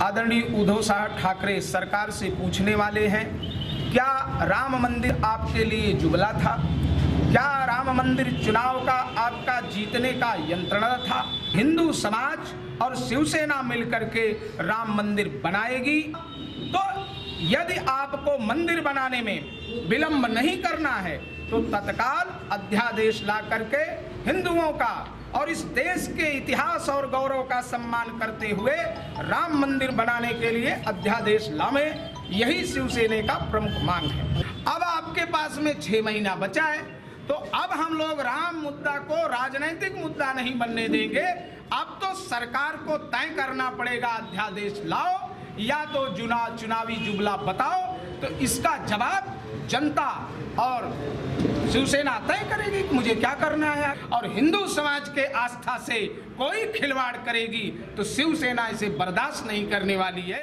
आदरणीय उद्धव साहब ठाकरे सरकार से पूछने वाले हैं, क्या राम मंदिर आपके लिए जुमला था? क्या राम मंदिर चुनाव का आपका जीतने का यंत्रणा था? हिंदू समाज और शिवसेना मिलकर के राम मंदिर बनाएगी, तो यदि आपको मंदिर बनाने में विलंब नहीं करना है तो तत्काल अध्यादेश ला करके हिंदुओं का और इस देश के इतिहास और गौरव का सम्मान करते हुए राम मंदिर बनाने के लिए अध्यादेश लावें। यही शिवसेना का प्रमुख मांग है। अब आपके पास में 6 महीना बचा है, तो अब हम लोग राम मुद्दा को राजनीतिक मुद्दा नहीं बनने देंगे। अब तो सरकार को तय करना पड़ेगा, अध्यादेश लाओ या तो चुनावी जुमला बताओ। तो इसका जवाब जनता और शिवसेना तय करेगी कि मुझे क्या करना है। और हिंदू समाज के आस्था से कोई खिलवाड़ करेगी तो शिवसेना इसे बर्दाश्त नहीं करने वाली है।